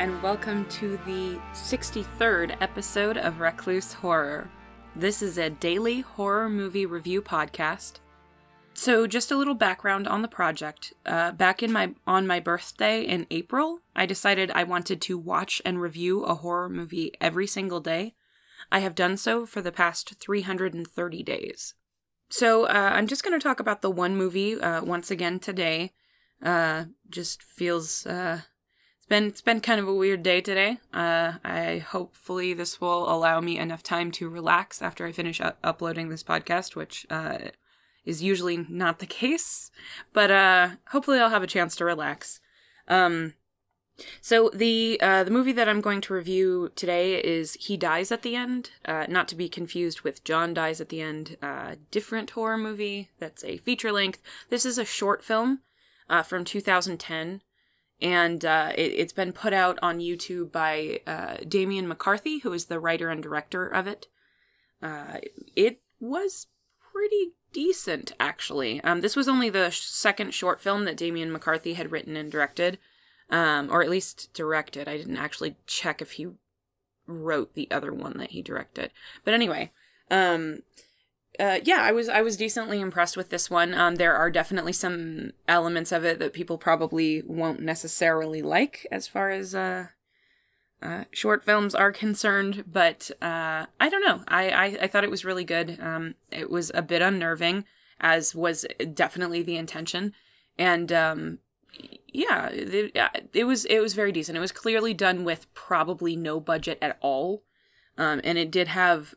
and welcome to the 63rd episode of Recluse Horror. This is a daily horror movie review podcast. So just a little background on the project. Back on my birthday in April, I decided I wanted to watch and review a horror movie every single day. I have done so for the past 330 days. So I'm just going to talk about the one movie once again today. Just feels... It's been kind of a weird day today. Hopefully this will allow me enough time to relax after I finish uploading this podcast, which is usually not the case, but hopefully I'll have a chance to relax. So the movie that I'm going to review today is He Dies at the End, not to be confused with John Dies at the End, different horror movie that's a feature length. This is a short film from 2010. And it's been put out on YouTube by Damian McCarthy, who is the writer and director of it. It was pretty decent, actually. This was only the second short film that Damian McCarthy had written and directed, or at least directed. I didn't actually check if he wrote the other one that he directed. But anyway, I was decently impressed with this one. There are definitely some elements of it that people probably won't necessarily like as far as short films are concerned, but I don't know. I thought it was really good. It was a bit unnerving, as was definitely the intention, and it was very decent. It was clearly done with probably no budget at all. And it did have,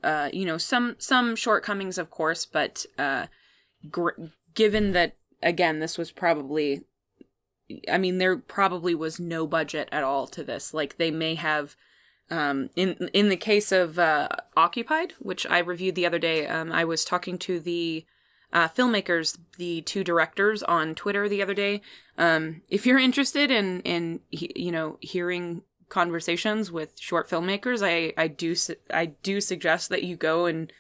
some shortcomings, of course, but given that, again, this was probably, there probably was no budget at all to this. Like, they may have, in the case of Occupied, which I reviewed the other day, I was talking to the filmmakers, the two directors, on Twitter the other day. If you're interested in hearing conversations with short filmmakers, I do suggest that you go and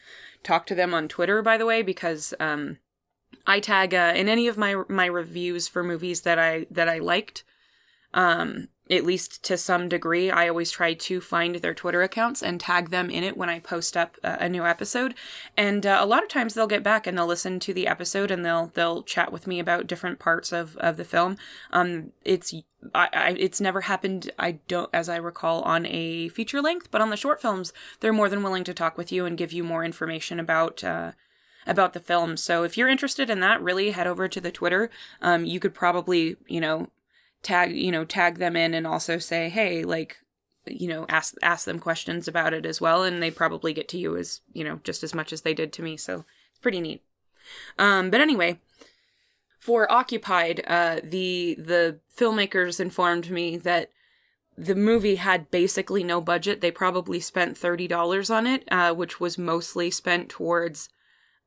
talk to them on Twitter, by the way, because I tag in any of my reviews for movies that I liked, at least to some degree. I always try to find their Twitter accounts and tag them in it when I post up a new episode. And a lot of times they'll get back and they'll listen to the episode and they'll chat with me about different parts of the film. It's never happened, as I recall, on a feature length, but on the short films, they're more than willing to talk with you and give you more information about the film. So if you're interested in that, really head over to the Twitter. You could probably, tag them in and also say, hey, ask them questions about it as well. And they probably get to you as, just as much as they did to me. So it's pretty neat. But anyway, for Occupied, the filmmakers informed me that the movie had basically no budget. They probably spent $30 on it, which was mostly spent towards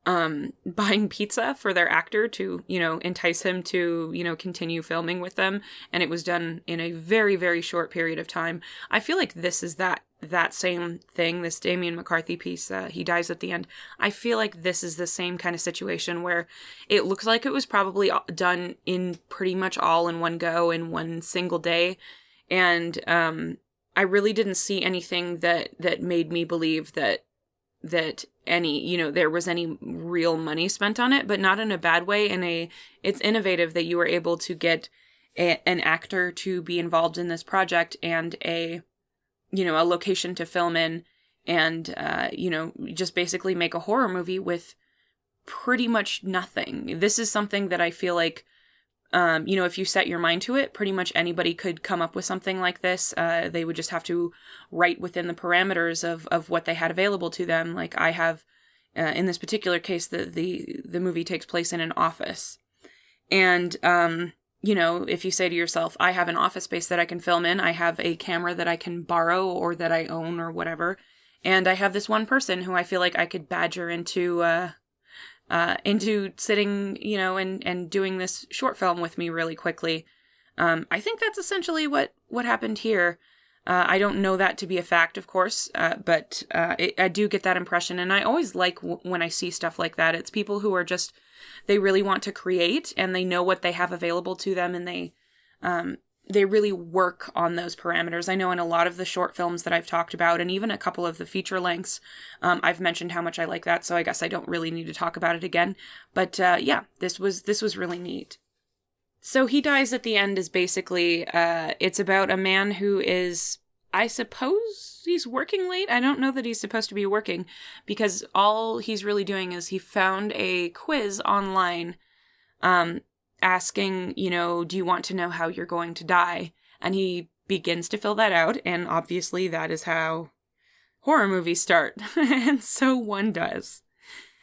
buying pizza for their actor to, entice him to, continue filming with them. And it was done in a very, very short period of time. I feel like this is that same thing, this Damian McCarthy piece, He Dies at the End. I feel like this is the same kind of situation where it looks like it was probably done in pretty much all in one go in one single day. And I really didn't see anything that made me believe that there was any real money spent on it, but not in a bad way. It's innovative that you were able to get an actor to be involved in this project and a location to film in and, just basically make a horror movie with pretty much nothing. This is something that I feel like, if you set your mind to it, pretty much anybody could come up with something like this. They would just have to write within the parameters of what they had available to them. Like I have, in this particular case, the movie takes place in an office. And, if you say to yourself, I have an office space that I can film in, I have a camera that I can borrow or that I own or whatever, and I have this one person who I feel like I could badger into sitting, and doing this short film with me really quickly. I think that's essentially what happened here. I don't know that to be a fact, of course, but I do get that impression, and I always like when I see stuff like that. It's people who are they really want to create, and they know what they have available to them, and they really work on those parameters. I know in a lot of the short films that I've talked about, and even a couple of the feature lengths, I've mentioned how much I like that, so I guess I don't really need to talk about it again. But yeah, this was really neat. So He Dies at the End is basically, it's about a man who is, I suppose he's working late. I don't know that he's supposed to be working, because all he's really doing is he found a quiz online, asking, do you want to know how you're going to die? And he begins to fill that out, and obviously that is how horror movies start. And so one does.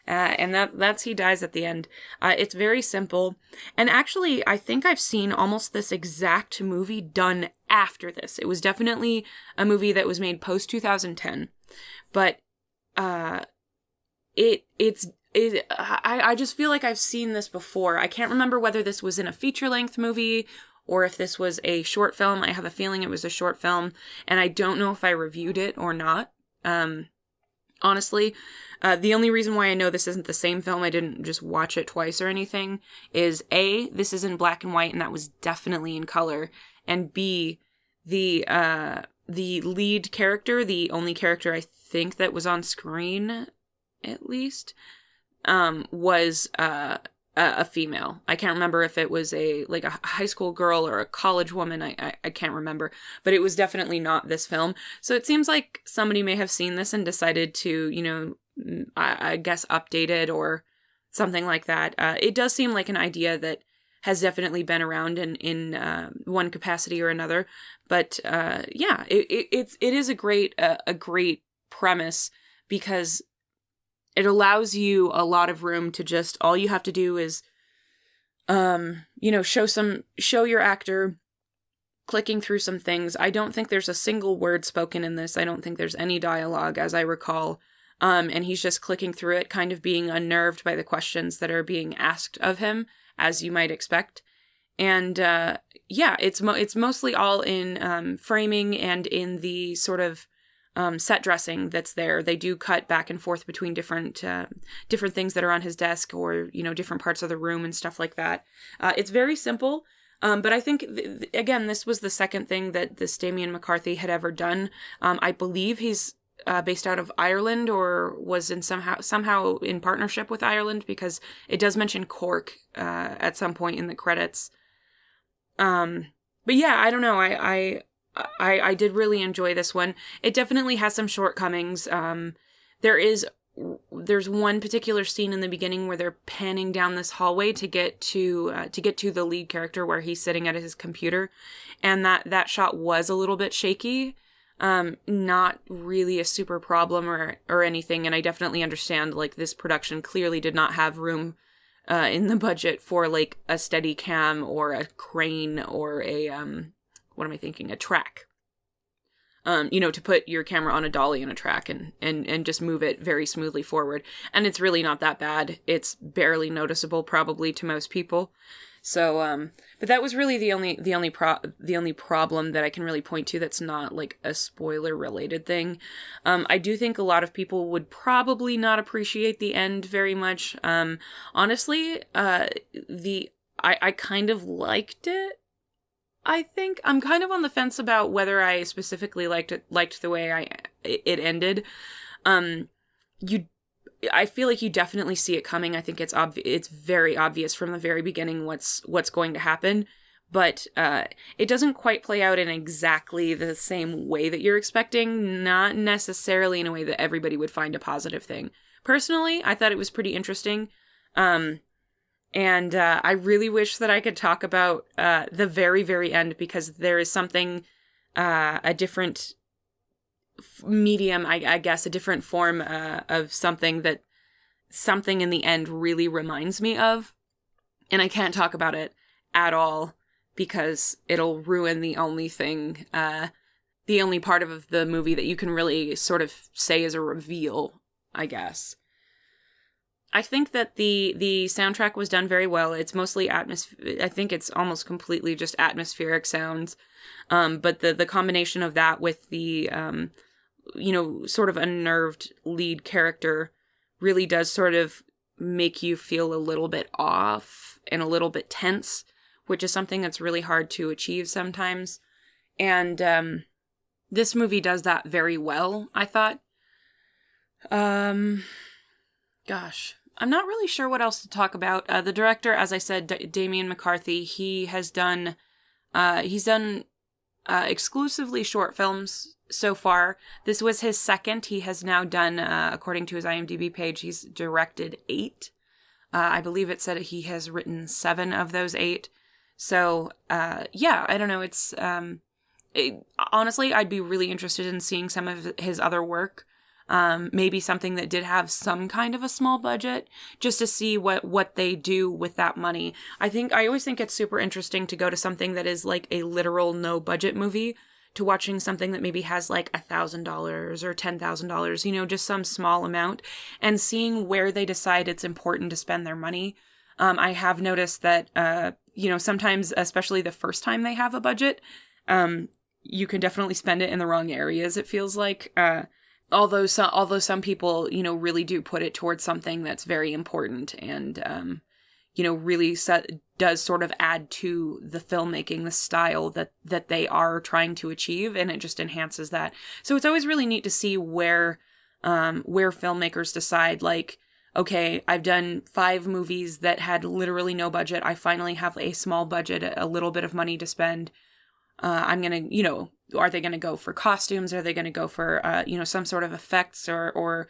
And that's He Dies at the End. It's very simple. And actually, I think I've seen almost this exact movie done after this. It was definitely a movie that was made post 2010. But I just feel like I've seen this before. I can't remember whether this was in a feature-length movie or if this was a short film. I have a feeling it was a short film, and I don't know if I reviewed it or not. Honestly, the only reason why I know this isn't the same film, I didn't just watch it twice or anything, is A, this is in black and white, and that was definitely in color, and B, the lead character, the only character I think that was on screen, at least, was a female. I can't remember if it was a high school girl or a college woman. I can't remember, but it was definitely not this film. So it seems like somebody may have seen this and decided to, I guess update it or something like that. It does seem like an idea that has definitely been around in one capacity or another. But yeah, it is a great premise, because it allows you a lot of room to just, all you have to do is, show your actor clicking through some things. I don't think there's a single word spoken in this. I don't think there's any dialogue, as I recall. And he's just clicking through it, kind of being unnerved by the questions that are being asked of him, as you might expect. And, yeah, it's mostly all in, framing and in the sort of, set dressing that's there. They do cut back and forth between different things that are on his desk, or, different parts of the room and stuff like that. It's very simple. But I think, again, this was the second thing that this Damien McCarthy had ever done. I believe he's based out of Ireland, or was in somehow in partnership with Ireland, because it does mention Cork at some point in the credits. But yeah, I don't know. I did really enjoy this one. It definitely has some shortcomings. There's one particular scene in the beginning where they're panning down this hallway to get to the lead character, where he's sitting at his computer, and that shot was a little bit shaky. Not really a super problem or anything, and I definitely understand, this production clearly did not have room in the budget for a steady cam or a crane or a a track. To put your camera on a dolly in a track and just move it very smoothly forward. And it's really not that bad. It's barely noticeable probably to most people. So, but that was really the only problem that I can really point to that's not a spoiler related thing. I do think a lot of people would probably not appreciate the end very much. Honestly, I kind of liked it. I think I'm kind of on the fence about whether I specifically liked the way it ended. I feel like you definitely see it coming. I think it's very obvious from the very beginning what's going to happen, but it doesn't quite play out in exactly the same way that you're expecting, not necessarily in a way that everybody would find a positive thing. Personally, I thought it was pretty interesting. And I really wish that I could talk about the very, very end, because there is something, a different medium, I guess, a different form of something that something in the end really reminds me of. And I can't talk about it at all, because it'll ruin the only thing, the only part of the movie that you can really sort of say is a reveal, I guess. I think that the soundtrack was done very well. It's mostly I think it's almost completely just atmospheric sounds. But the combination of that with the, sort of unnerved lead character really does sort of make you feel a little bit off and a little bit tense, which is something that's really hard to achieve sometimes. And this movie does that very well, I thought. Gosh, I'm not really sure what else to talk about. The director, as I said, Damien McCarthy, he's done exclusively short films so far. This was his second. He has now done, according to his IMDb page, he's directed 8. I believe it said he has written 7 of those 8. So, yeah, I don't know. Honestly, I'd be really interested in seeing some of his other work. Maybe something that did have some kind of a small budget, just to see what they do with that money. I always think it's super interesting to go to something that is like a literal no budget movie, to watching something that maybe has like $1,000 or $10,000, just some small amount, and seeing where they decide it's important to spend their money. I have noticed that, sometimes, especially the first time they have a budget, you can definitely spend it in the wrong areas, it feels like. Although some people, really do put it towards something that's very important and, really does sort of add to the filmmaking, the style that they are trying to achieve, and it just enhances that. So it's always really neat to see where filmmakers decide, like, okay, I've done 5 movies that had literally no budget. I finally have a small budget, a little bit of money to spend. I'm going to, are they going to go for costumes? Are they going to go for, some sort of effects or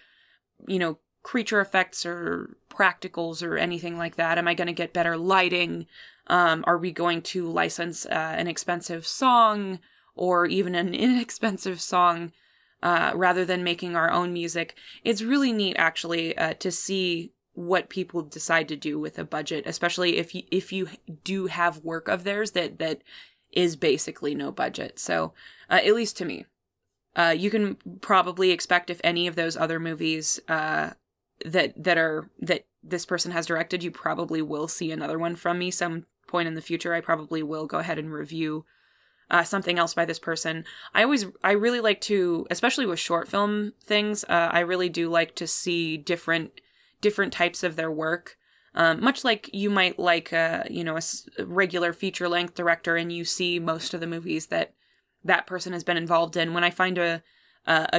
creature effects or practicals or anything like that? Am I going to get better lighting? Are we going to license an expensive song or even an inexpensive song rather than making our own music? It's really neat, actually, to see what people decide to do with a budget, especially if you do have work of theirs that is basically no budget. So, at least to me, you can probably expect, if any of those other movies that this person has directed, you probably will see another one from me some point in the future. I probably will go ahead and review something else by this person. I really like to, especially with short film things, I really do like to see different types of their work. Much like you might like, a regular feature-length director, and you see most of the movies that person has been involved in. When I find a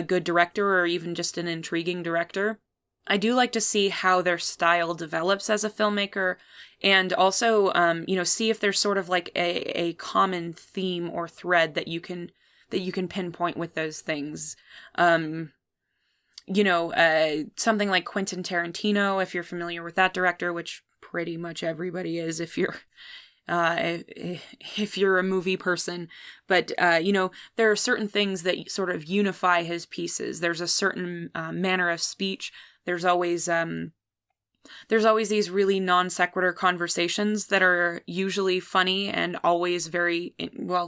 good director, or even just an intriguing director, I do like to see how their style develops as a filmmaker, and also, see if there's sort of like a common theme or thread that you can pinpoint with those things. Something like Quentin Tarantino, if you're familiar with that director, which pretty much everybody is if you're a movie person. But, there are certain things that sort of unify his pieces. There's a certain manner of speech. There's always these really non sequitur conversations that are usually funny and always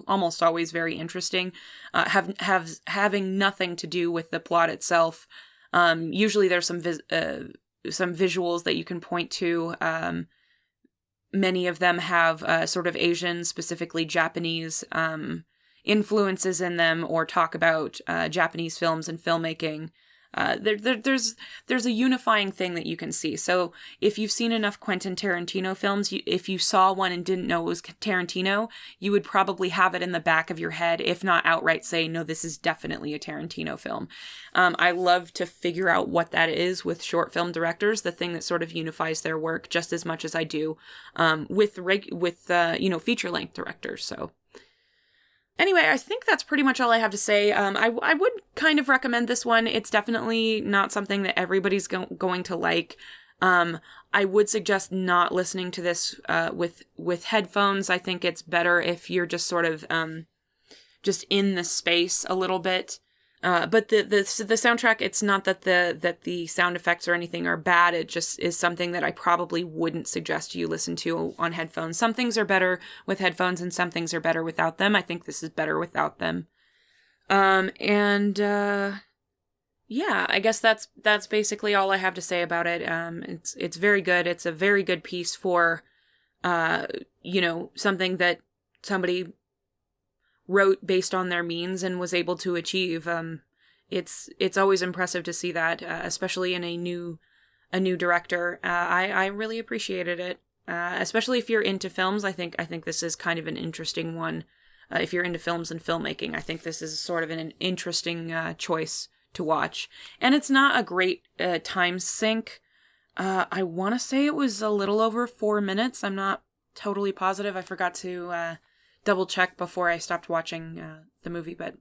almost always very interesting, having nothing to do with the plot itself. Usually there's some visuals that you can point to. Many of them have sort of Asian, specifically Japanese, influences in them, or talk about Japanese films and filmmaking. There's a unifying thing that you can see. So if you've seen enough Quentin Tarantino films, if you saw one and didn't know it was Tarantino, you would probably have it in the back of your head, if not outright say, no, this is definitely a Tarantino film. I love to figure out what that is with short film directors, the thing that sort of unifies their work just as much as I do with feature-length directors. So anyway, I think that's pretty much all I have to say. I would kind of recommend this one. It's definitely not something that everybody's going to like. I would suggest not listening to this with headphones. I think it's better if you're just sort of just in the space a little bit. But the soundtrack, it's not that the sound effects or anything are bad. It just is something that I probably wouldn't suggest you listen to on headphones. Some things are better with headphones and some things are better without them. I think this is better without them. Yeah, I guess that's basically all I have to say about it. It's very good. It's a very good piece for, something that somebody wrote based on their means and was able to achieve. It's always impressive to see that, especially in a new director. I really appreciated it. especially if you're into films. I think this is kind of an interesting one. If you're into films and filmmaking, I think this is sort of an interesting choice to watch. And it's not a great time sink. I want to say it was a little over 4 minutes. I'm not totally positive. I forgot to double check before I stopped watching the movie, but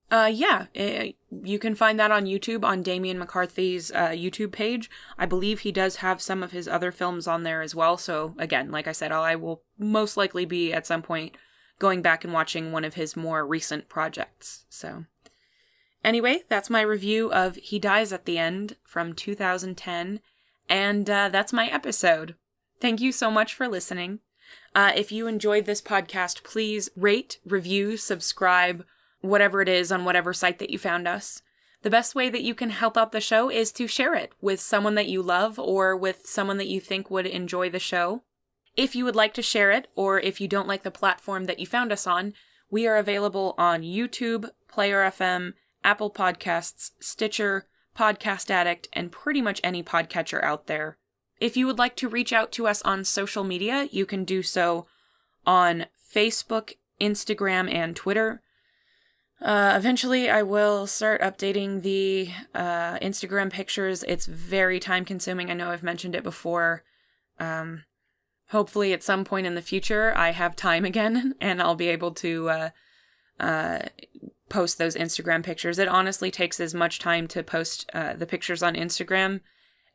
you can find that on YouTube, on Damien McCarthy's YouTube page. I believe he does have some of his other films on there as well. So again, like I said, I will most likely be at some point going back and watching one of his more recent projects. So anyway, that's my review of He Dies at the End from 2010. And that's my episode. Thank you so much for listening. If you enjoyed this podcast, please rate, review, subscribe, whatever it is on whatever site that you found us. The best way that you can help out the show is to share it with someone that you love or with someone that you think would enjoy the show. If you would like to share it, or if you don't like the platform that you found us on, we are available on YouTube, Player FM, Apple Podcasts, Stitcher, Podcast Addict, and pretty much any podcatcher out there. If you would like to reach out to us on social media, you can do so on Facebook, Instagram, and Twitter. Eventually, I will start updating the Instagram pictures. It's very time-consuming. I know I've mentioned it before. Hopefully, at some point in the future, I have time again, and I'll be able to post those Instagram pictures. It honestly takes as much time to post the pictures on Instagram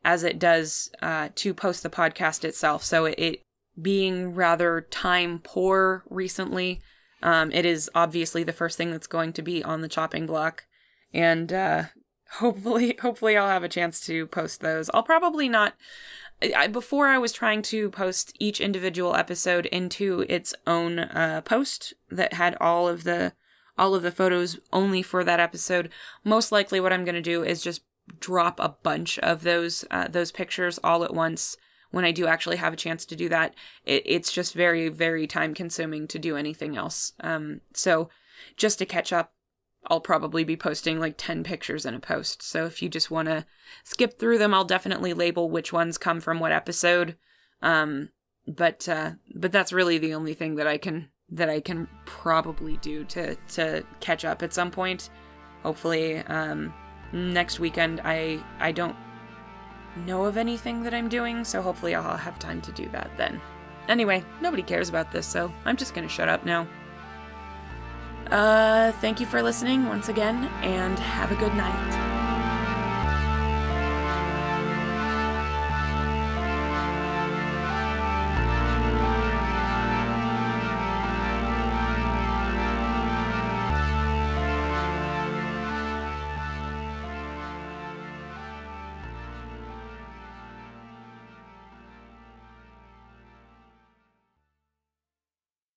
as it does to post the podcast itself. So it being rather time poor recently, it is obviously the first thing that's going to be on the chopping block. And hopefully I'll have a chance to post those. I'll probably not... Before I was trying to post each individual episode into its own post that had all of the photos only for that episode. Most likely what I'm going to do is just drop a bunch of those pictures all at once when I do actually have a chance to do that. It's just very, very time consuming to do anything else. So just to catch up, I'll probably be posting like 10 pictures in a post. So if you just want to skip through them, I'll definitely label which ones come from what episode. But that's really the only thing that I can probably do to catch up at some point. Hopefully, next weekend. I don't know of anything that I'm doing, so hopefully I'll have time to do that then. Anyway, nobody cares about this, so I'm just gonna shut up now. Thank you for listening once again, and have a good night.